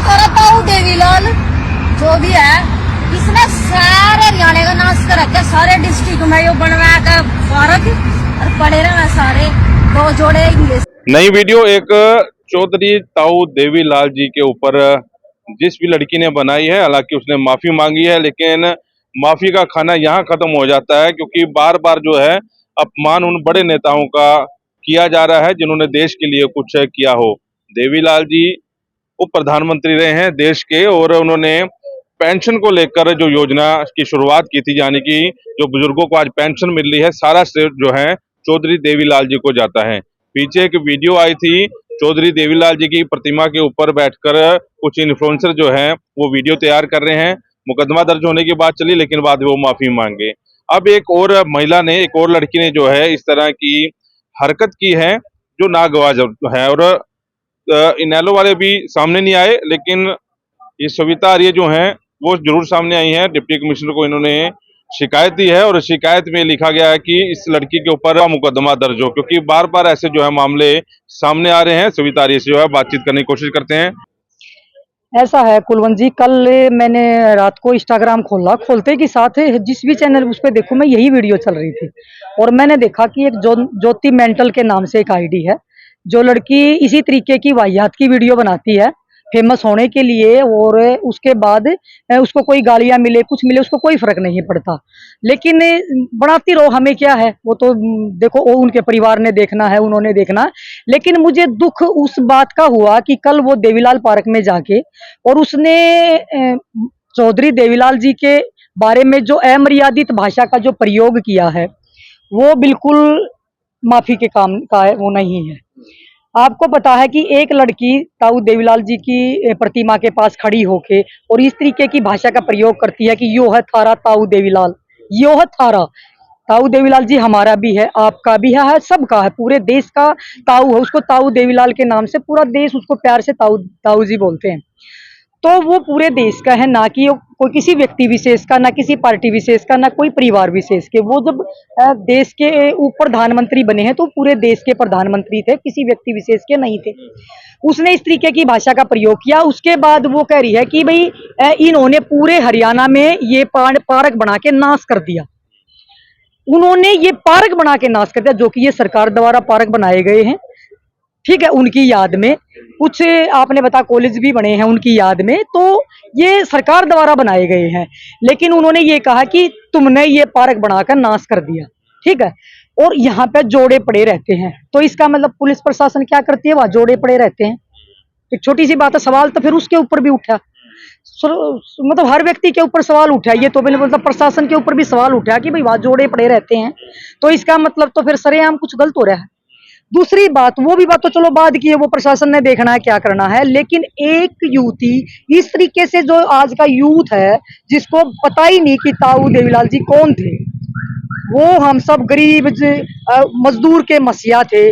करता हूँ देवीलाल जो भी है, इसने सारे हरियाणा का नाश कर रखा, सारे डिस्ट्रिक्ट में यो बनवा का फर्क और पड़े रहे सारे दो जोड़े इंग्लिश। नई वीडियो एक चौधरी ताऊ देवीलाल जी के ऊपर जिस भी लड़की ने बनाई है, हालांकि उसने माफी मांगी है, लेकिन माफी का खाना यहाँ खत्म हो जाता है क्योंकि बार बार जो है अपमान उन बड़े नेताओं का किया जा रहा है जिन्होंने देश के लिए कुछ किया हो। देवीलाल जी उप प्रधानमंत्री रहे हैं देश के, और उन्होंने पेंशन को लेकर जो योजना की शुरुआत की थी, यानी कि जो बुजुर्गों को आज पेंशन मिल रही है, सारा श्रेय जो है चौधरी देवीलाल जी को जाता है। पीछे एक वीडियो आई थी चौधरी देवीलाल जी की प्रतिमा के ऊपर बैठकर कुछ इन्फ्लुएंसर जो हैं वो वीडियो तैयार कर रहे हैं। मुकदमा दर्ज होने की बात चली, लेकिन बाद में वो माफी मांगे। अब एक और महिला ने, एक और लड़की ने जो है इस तरह की हरकत की है जो नागवार है, और इनेलो वाले भी सामने नहीं आए, लेकिन ये सविता आर्य जो हैं वो जरूर सामने आई हैं। डिप्टी कमिश्नर को इन्होंने शिकायत दी है और शिकायत में लिखा गया है कि इस लड़की के ऊपर मुकदमा दर्ज हो, क्योंकि बार बार ऐसे जो है मामले सामने आ रहे हैं। सविता आर्य से जो है बातचीत करने की कोशिश करते हैं। ऐसा है कुलवंत जी, कल मैंने रात को इंस्टाग्राम खोला, खोलते के साथ जिस भी चैनल उस पर देखो मैं यही वीडियो चल रही थी और मैंने देखा कि एक ज्योति मेंटल के नाम से एक आईडी है, जो लड़की इसी तरीके की वाहियात की वीडियो बनाती है फेमस होने के लिए, और उसके बाद उसको कोई गालियां मिले कुछ मिले उसको कोई फर्क नहीं पड़ता, लेकिन बनाती रहो, हमें क्या है, वो तो देखो वो उनके परिवार ने देखना है, उन्होंने देखना। लेकिन मुझे दुख उस बात का हुआ कि कल वो देवीलाल पार्क में जाके और उसने चौधरी देवीलाल जी के बारे में जो अमर्यादित भाषा का जो प्रयोग किया है वो बिल्कुल माफी के काम का है, वो नहीं है। आपको पता है कि एक लड़की ताऊ देवीलाल जी की प्रतिमा के पास खड़ी होके और इस तरीके की भाषा का प्रयोग करती है कि यो है थारा ताऊ देवीलाल, यो है थारा ताऊ देवीलाल जी, हमारा भी है, आपका भी है, सबका है, पूरे देश का ताऊ है, उसको ताऊ देवीलाल के नाम से पूरा देश उसको प्यार से ताऊ ताऊ जी बोलते हैं। तो वो पूरे देश का है, ना कि कोई किसी व्यक्ति विशेष का, ना किसी पार्टी विशेष का, ना कोई परिवार विशेष के। वो जब देश के उप प्रधानमंत्री बने हैं तो पूरे देश के प्रधानमंत्री थे, किसी व्यक्ति विशेष के नहीं थे। उसने इस तरीके की भाषा का प्रयोग किया। उसके बाद वो कह रही है कि भाई इन्होंने पूरे हरियाणा में ये पार्क बना के नाश कर दिया, उन्होंने ये पार्क बना के नाश कर दिया, जो कि ये सरकार द्वारा पार्क बनाए गए हैं, ठीक है, उनकी याद में। कुछ आपने बता कॉलेज भी बने हैं उनकी याद में, तो ये सरकार द्वारा बनाए गए हैं, लेकिन उन्होंने ये कहा कि तुमने ये पार्क बनाकर नाश कर दिया, ठीक है, और यहाँ पे जोड़े पड़े रहते हैं। तो इसका मतलब पुलिस प्रशासन क्या करती है, वहां जोड़े पड़े रहते हैं। एक छोटी सी बात है, सवाल तो फिर उसके ऊपर भी उठा, मतलब हर व्यक्ति के ऊपर सवाल उठा, ये तो मतलब प्रशासन के ऊपर भी सवाल उठा कि भाई वहां जोड़े पड़े रहते हैं, तो इसका मतलब तो फिर सरेआम कुछ गलत हो रहा है। दूसरी बात, वो भी बात तो चलो बाद की है, वो प्रशासन ने देखना है क्या करना है, लेकिन एक युवती इस तरीके से, जो आज का यूथ है जिसको पता ही नहीं कि ताऊ देवीलाल जी कौन थे, वो हम सब गरीब मजदूर के मसीहा थे,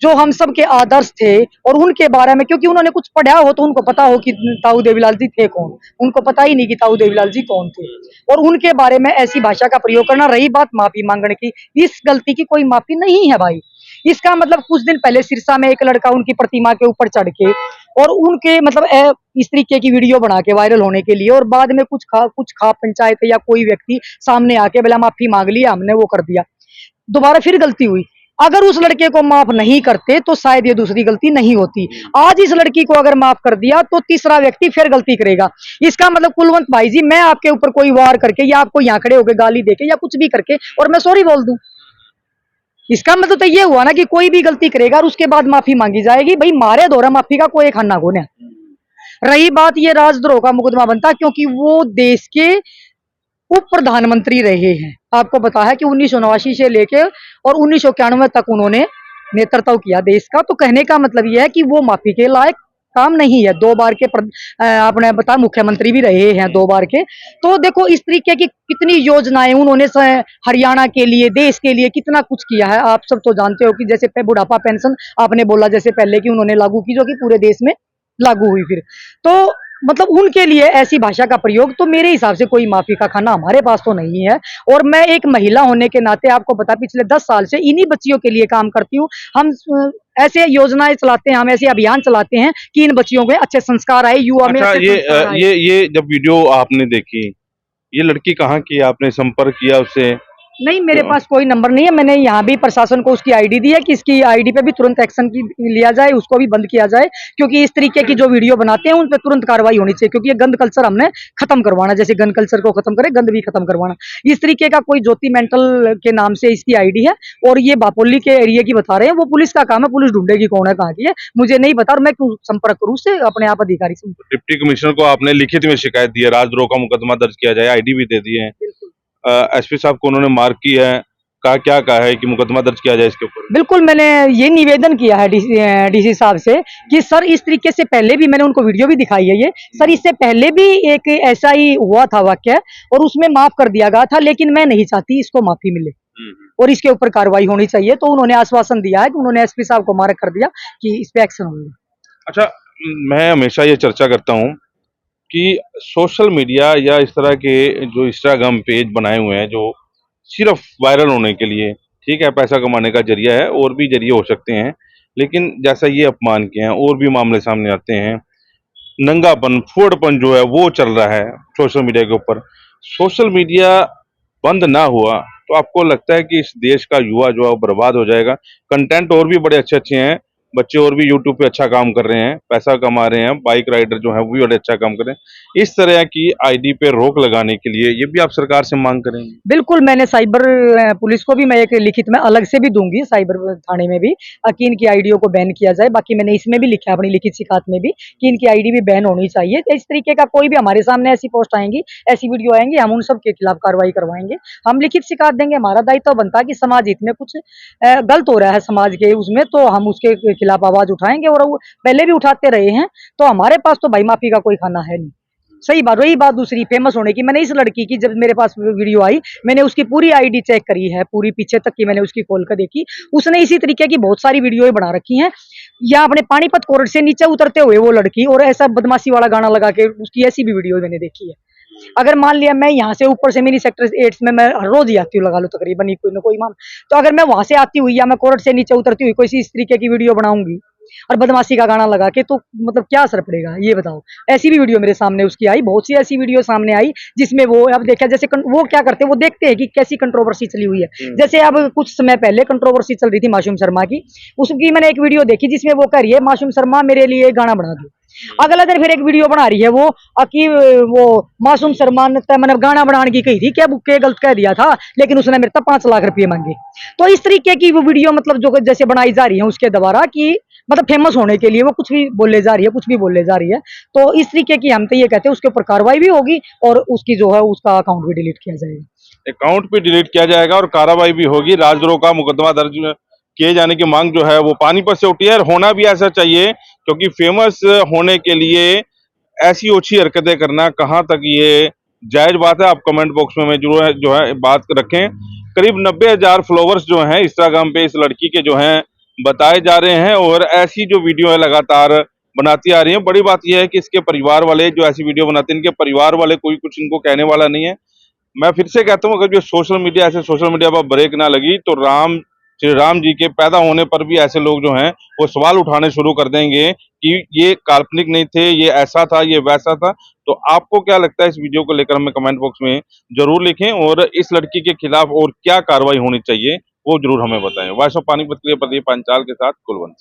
जो हम सब के आदर्श थे, और उनके बारे में क्योंकि उन्होंने कुछ पढ़ा हो तो उनको पता हो कि ताऊ देवीलाल जी थे कौन, उनको पता ही नहीं कि ताऊ देवीलाल जी कौन थे, और उनके बारे में ऐसी भाषा का प्रयोग करना। रही बात माफी मांगने की, इस गलती की कोई माफी नहीं है भाई। इसका मतलब कुछ दिन पहले सिरसा में एक लड़का उनकी प्रतिमा के ऊपर चढ़ के और उनके मतलब इस तरीके की वीडियो बना के वायरल होने के लिए, और बाद में कुछ खा पंचायत या कोई व्यक्ति सामने आके बोला माफी मांग लिया हमने, वो कर दिया, दोबारा फिर गलती हुई। अगर उस लड़के को माफ नहीं करते तो शायद ये दूसरी गलती नहीं होती। आज इस लड़की को अगर माफ कर दिया तो तीसरा व्यक्ति फिर गलती करेगा। इसका मतलब कुलवंत भाई जी, मैं आपके ऊपर कोई वार करके या आपको यहाँ खड़े होकर गाली देके या कुछ भी करके और मैं सॉरी बोल दूं, इसका मतलब तो ये हुआ ना कि कोई भी गलती करेगा और उसके बाद माफी मांगी जाएगी। भाई मारे दौरा माफी का कोई खाना कौन है। रही बात, ये राजद्रोह का मुकदमा बनता क्योंकि वो देश के उप प्रधानमंत्री रहे हैं। आपको पता है कि 1989 से लेके और 1991 तक उन्होंने नेतृत्व किया देश का, तो कहने का मतलब यह है कि वो माफी के लायक काम नहीं है। 2 बार के आपने बता मुख्यमंत्री भी रहे हैं 2 बार के। तो देखो इस तरीके की कितनी योजनाएं उन्होंने हरियाणा के लिए, देश के लिए कितना कुछ किया है। आप सब तो जानते हो कि जैसे बुढ़ापा पेंशन आपने बोला जैसे पहले कि उन्होंने लागू की, जो कि पूरे देश में लागू हुई। फिर तो मतलब उनके लिए ऐसी भाषा का प्रयोग तो मेरे हिसाब से कोई माफी का खाना हमारे पास तो नहीं है। और मैं एक महिला होने के नाते आपको पता पिछले 10 साल से इन्हीं बच्चियों के लिए काम करती हूँ। हम ऐसे योजनाएं चलाते हैं, हम ऐसे अभियान चलाते हैं कि इन बच्चियों में अच्छे संस्कार आए, युवा में अच्छा, अच्छे संस्कार आए। ये जब वीडियो आपने देखी, ये लड़की कहाँ की है? आपने संपर्क किया उससे? नहीं, मेरे तो पास कोई नंबर नहीं है। मैंने यहाँ भी प्रशासन को उसकी आईडी दी है कि इसकी आईडी पे भी तुरंत एक्शन की लिया जाए, उसको भी बंद किया जाए, क्योंकि इस तरीके की जो वीडियो बनाते हैं उन पे तुरंत कार्रवाई होनी चाहिए, क्योंकि ये गंद कल्चर हमने खत्म करवाना। जैसे गंद कल्चर को खत्म करे, गंद भी खत्म करवाना। इस तरीके का कोई ज्योति मेंटल के नाम से इसकी आईडी है और ये बापोली के एरिया की बता रहे हैं। वो पुलिस का काम है, पुलिस ढूंढेगी कौन है, कहाँ की है, मुझे नहीं पता। और मैं क्यों संपर्क करूँ उससे, अपने आप अधिकारी से। डिप्टी कमिश्नर को आपने लिखित में शिकायत दी है, राजद्रोह का मुकदमा दर्ज किया जाए, आईडी भी दे दी है। एसपी साहब को उन्होंने मार्क की है, क्या है कि मुकदमा दर्ज किया जाए इसके ऊपर? बिल्कुल, मैंने ये निवेदन किया है डीसी साहब से कि सर इस तरीके से पहले भी मैंने उनको वीडियो भी दिखाई है। ये सर इससे पहले भी एक ऐसा ही हुआ था वाक्य और उसमें माफ कर दिया गया था, लेकिन मैं नहीं चाहती इसको माफी मिले और इसके ऊपर कार्रवाई होनी चाहिए। तो उन्होंने आश्वासन दिया है कि उन्होंने एसपी साहब को मार्क कर दिया कि इस पे एक्शन होगा। अच्छा, मैं हमेशा ये चर्चा करता हूँ कि सोशल मीडिया या इस तरह के जो इंस्टाग्राम पेज बनाए हुए हैं जो सिर्फ वायरल होने के लिए, ठीक है, पैसा कमाने का जरिया है, और भी जरिए हो सकते हैं, लेकिन जैसा ये अपमान किए हैं और भी मामले सामने आते हैं। नंगापन, फुहड़पन जो है वो चल रहा है सोशल मीडिया के ऊपर। सोशल मीडिया बंद ना हुआ तो आपको लगता है कि इस देश का युवा जो है वो बर्बाद हो जाएगा? कंटेंट और भी बड़े अच्छे अच्छे हैं, बच्चे और भी यूट्यूब पे अच्छा काम कर रहे हैं, पैसा कमा रहे हैं, बाइक राइडर जो है वो भी बड़े अच्छा काम कर रहे हैं। इस तरह की आईडी पे रोक लगाने के लिए ये भी आप सरकार से मांग करेंगे? बिल्कुल, मैंने साइबर पुलिस को भी मैं एक लिखित में अलग से भी दूंगी, साइबर थाने में भी, कि इनकी आईडियों को बैन किया जाए। बाकी मैंने इसमें भी लिखा है अपनी लिखित शिकायत में भी कि इनकी आईडी भी बैन होनी चाहिए। तो इस तरीके का कोई भी हमारे सामने ऐसी पोस्ट आएंगी, ऐसी वीडियो आएंगी, हम उन सब के खिलाफ कार्रवाई करवाएंगे। हम लिखित शिकायत देंगे। हमारा दायित्व बनता है कि समाज हित में कुछ गलत हो रहा है समाज के उसमें, तो हम उसके खिलाफ आवाज उठाएंगे और वो पहले भी उठाते रहे हैं। तो हमारे पास तो भाई माफी का कोई खाना है नहीं। सही बात। रही बात दूसरी फेमस होने की, मैंने इस लड़की की जब मेरे पास वीडियो आई, मैंने उसकी पूरी आईडी चेक करी है, पूरी पीछे तक की मैंने उसकी खोल कर देखी। उसने इसी तरीके की बहुत सारी वीडियो बना रखी हैं। या अपने पानीपत कोर्ट से नीचे उतरते हुए वो लड़की और ऐसा बदमाशी वाला गाना लगा के उसकी ऐसी भी वीडियो मैंने देखी है। अगर मान लिया मैं यहाँ से ऊपर से मिनी सेक्टर 8 में मैं हर रोज ही आती हूँ, लगा लो तकरीबन कोई ना कोई इमाम, तो अगर मैं वहां से आती हुई या मैं कोर्ट से नीचे उतरती हुई कोई इस तरीके की वीडियो बनाऊंगी और बदमाशी का गाना लगा के, तो मतलब क्या असर पड़ेगा ये बताओ। ऐसी भी वीडियो मेरे सामने उसकी आई, बहुत सी ऐसी वीडियो सामने आई जिसमें वो अब देखा जैसे वो क्या करते हैं, वो देखते हैं कि कैसी कंट्रोवर्सी चली हुई है। जैसे अब कुछ समय पहले कंट्रोवर्सी चल रही थी मासूम शर्मा की, उसकी मैंने एक वीडियो देखी जिसमें वो कह रही है मासूम शर्मा मेरे लिए गाना बना दो। अगला दिन फिर एक वीडियो बना रही है वो कि वो मासूम शर्मा ने मैंने गाना बनाने की कही थी, क्या बुके गलत कह दिया था, लेकिन उसने मेरे तक 5 लाख रुपए मांगे। तो इस तरीके की वो वीडियो मतलब जो जैसे बनाई जा रही है उसके द्वारा कि मतलब फेमस होने के लिए वो कुछ भी बोले जा रही है, कुछ भी बोले जा रही है। तो इस तरीके की हम तो ये कहते हैं उसके ऊपर कार्रवाई भी होगी और उसकी जो है उसका अकाउंट भी डिलीट किया जाएगा। अकाउंट भी डिलीट किया जाएगा और कार्रवाई भी होगी। राजद्रोह का मुकदमा दर्ज किए जाने की मांग जो है वो पानीपत से उठी है, और होना भी ऐसा चाहिए, क्योंकि फेमस होने के लिए ऐसी ओछी हरकतें करना कहाँ तक ये जायज बात है? आप कमेंट बॉक्स में जरूर जो है बात रखें। करीब 90,000 फॉलोवर्स जो हैं इंस्टाग्राम पे इस लड़की के जो हैं बताए जा रहे हैं, और ऐसी जो वीडियो है लगातार बनाती आ रही है। बड़ी बात यह है कि इसके परिवार वाले जो ऐसी वीडियो बनाते हैं, इनके परिवार वाले कोई कुछ इनको कहने वाला नहीं है। मैं फिर से कहता हूँ, अगर जो सोशल मीडिया ऐसे सोशल मीडिया पर ब्रेक ना लगी तो श्री राम जी के पैदा होने पर भी ऐसे लोग जो हैं वो सवाल उठाने शुरू कर देंगे कि ये काल्पनिक नहीं थे, ये ऐसा था, ये वैसा था। तो आपको क्या लगता है इस वीडियो को लेकर? हमें कमेंट बॉक्स में जरूर लिखें, और इस लड़की के खिलाफ और क्या कार्रवाई होनी चाहिए वो जरूर हमें बताएं। वॉइस ऑफ पानीपत के लिए प्रदीप पंचाल के साथ कुलवंत।